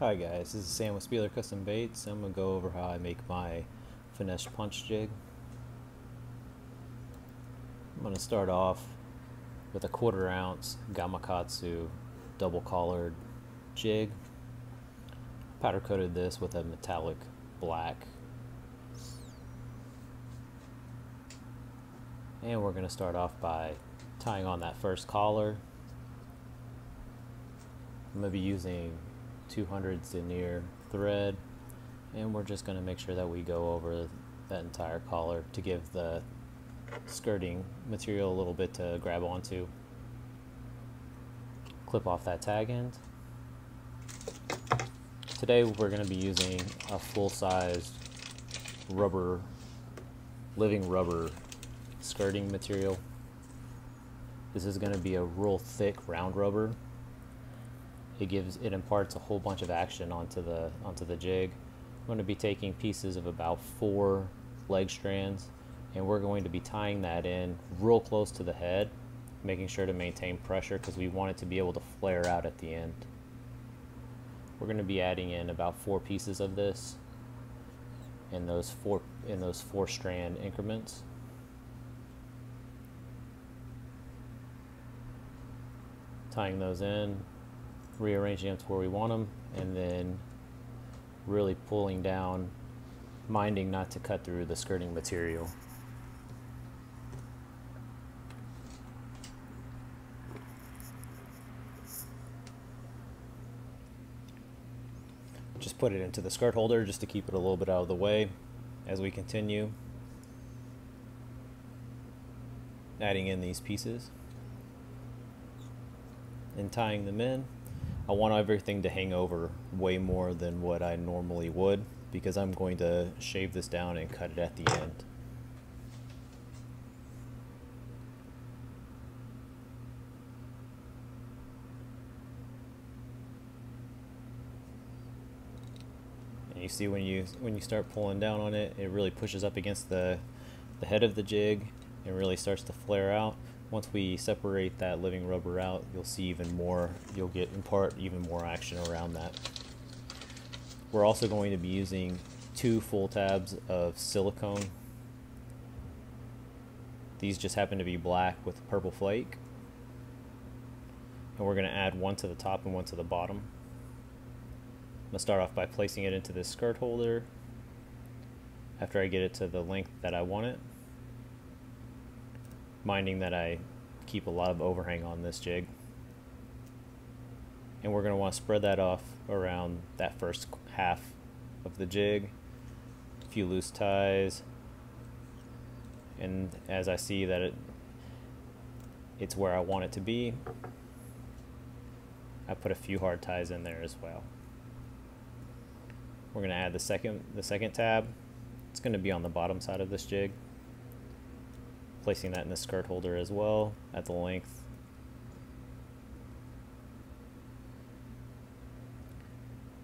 Hi guys, this is Sam with Spieler Custom Baits. I'm going to go over how I make my Finesse punch jig. I'm going to start off with a 1/4 ounce Gamakatsu double collared jig. Powder coated this with a metallic black. And we're going to start off by tying on that first collar. I'm going to be using 200 denier thread, and we're just going to make sure that we go over that entire collar to give the skirting material a little bit to grab onto. Clip off that tag end. Today we're going to be using a full-size living rubber skirting material. This is going to be a real thick round rubber. It imparts a whole bunch of action onto the jig. I'm going to be taking pieces of about 4 leg strands, and we're going to be tying that in real close to the head, making sure to maintain pressure because we want it to be able to flare out at the end. We're going to be adding in about 4 pieces of this in those four strand increments. Tying those in, rearranging them to where we want them, and then really pulling down, minding not to cut through the skirting material. Just put it into the skirt holder just to keep it a little bit out of the way as we continue adding in these pieces and tying them in. I want everything to hang over way more than what I normally would because I'm going to shave this down and cut it at the end. And you see when you start pulling down on it, it really pushes up against the head of the jig and really starts to flare out. Once we separate that living rubber out, you'll see even more, impart even more action around that. We're also going to be using 2 full tabs of silicone. These just happen to be black with purple flake. And we're going to add one to the top and one to the bottom. I'm going to start off by placing it into this skirt holder after I get it to the length that I want it, minding that I keep a lot of overhang on this jig. And we're going to want to spread that off around that first half of the jig. A few loose ties, and as I see that it's where I want it to be, I put a few hard ties in there as well. We're going to add the second tab. It's going to be on the bottom side of this jig, placing that in the skirt holder as well at the length.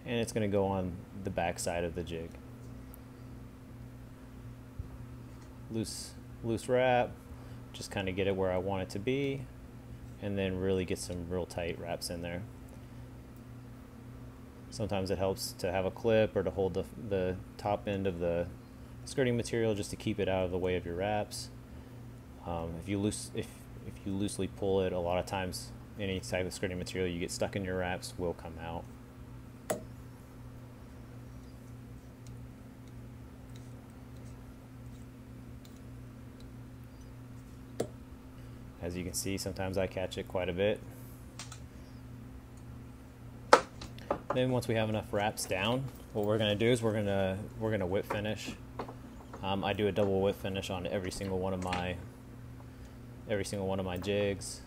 And it's going to go on the back side of the jig. Loose wrap, just kind of get it where I want it to be, and then really get some real tight wraps in there. Sometimes it helps to have a clip or to hold the top end of the skirting material just to keep it out of the way of your wraps. If you loosely pull it, a lot of times any type of skirting material you get stuck in your wraps will come out. As you can see, sometimes I catch it quite a bit. Then once we have enough wraps down, what we're going to do is we're going to whip finish. I do a double whip finish on every single one of my jigs.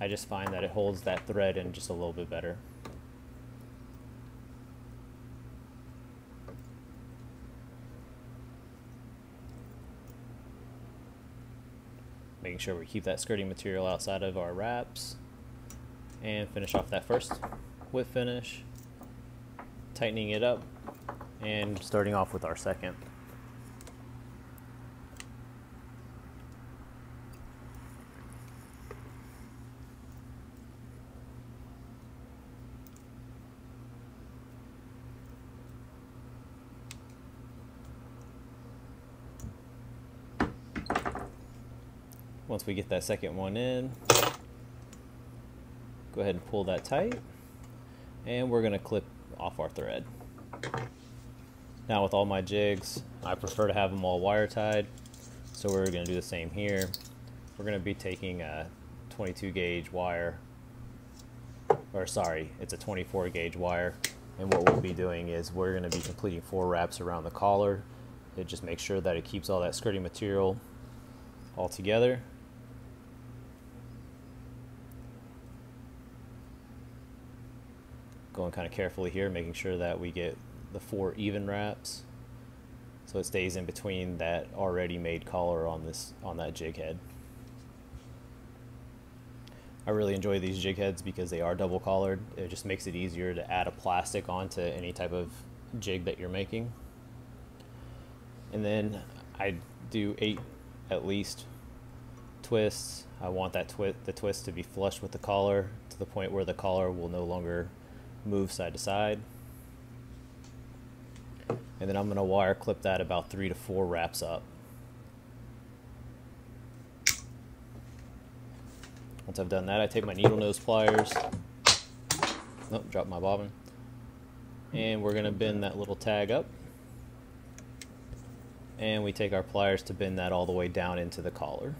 I just find that it holds that thread in just a little bit better. Making sure we keep that skirting material outside of our wraps, and finish off that first whip finish, tightening it up, and starting off with our second. Once we get that second one in, go ahead and pull that tight, and we're going to clip off our thread. Now with all my jigs, I prefer to have them all wire tied, so we're going to do the same here. We're going to be taking a 22 gauge wire, or sorry, it's a 24 gauge wire, and what we'll be doing is we're going to be completing 4 wraps around the collar. It just makes sure that it keeps all that skirting material all together. Going kind of carefully here, making sure that we get the 4 even wraps so it stays in between that already made collar on that jig head. I really enjoy these jig heads because they are double collared. It just makes it easier to add a plastic onto any type of jig that you're making. And then I do 8 at least twists. I want that the twist to be flush with the collar to the point where the collar will no longer move side to side. And then I'm going to wire clip that about 3 to 4 wraps up. Once I've done that, I take my needle nose pliers. Nope, drop my bobbin. And we're going to bend that little tag up. And we take our pliers to bend that all the way down into the collar.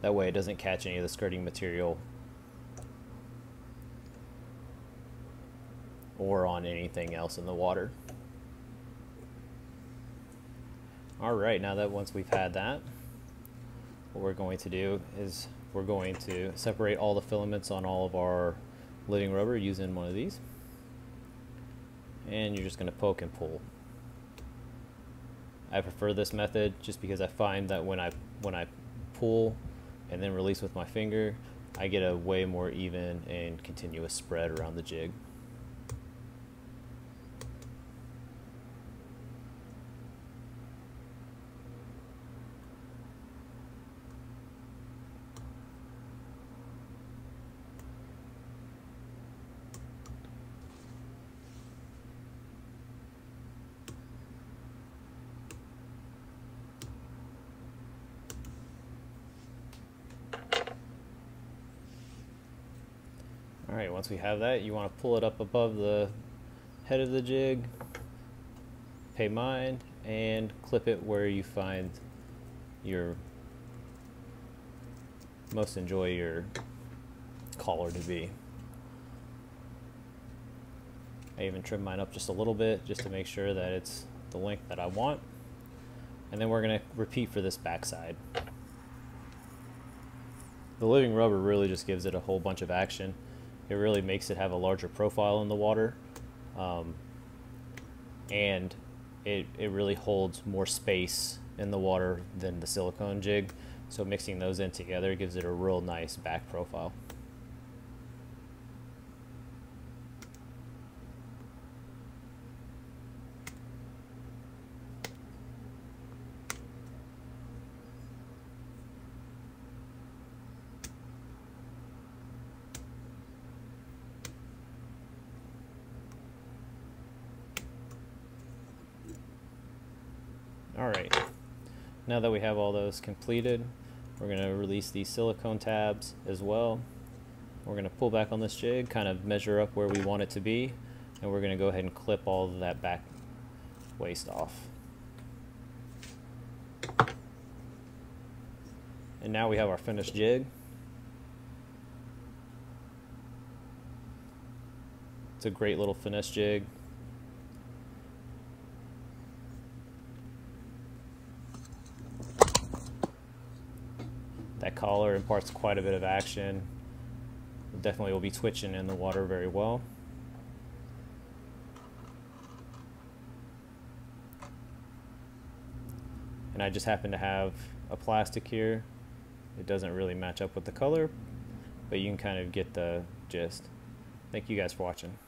That way it doesn't catch any of the skirting material or on anything else in the water. Alright, now that once we've had that, what we're going to do is we're going to separate all the filaments on all of our living rubber using one of these. And you're just going to poke and pull. I prefer this method just because I find that when I pull and then release with my finger, I get a way more even and continuous spread around the jig. Alright, once we have that, you want to pull it up above the head of the jig, pay mind, and clip it where you find your most enjoy your collar to be. I even trim mine up just a little bit just to make sure that it's the length that I want. And then we're going to repeat for this backside. The living rubber really just gives it a whole bunch of action. It really makes it have a larger profile in the water, and it really holds more space in the water than the silicone jig, so mixing those in together gives it a real nice back profile. Alright, now that we have all those completed, we're going to release these silicone tabs as well. We're going to pull back on this jig, kind of measure up where we want it to be, and we're going to go ahead and clip all of that back waste off. And now we have our finished jig. It's a great little finesse jig. That collar imparts quite a bit of action. It definitely will be twitching in the water very well. And I just happen to have a plastic here. It doesn't really match up with the color, but you can kind of get the gist. Thank you guys for watching.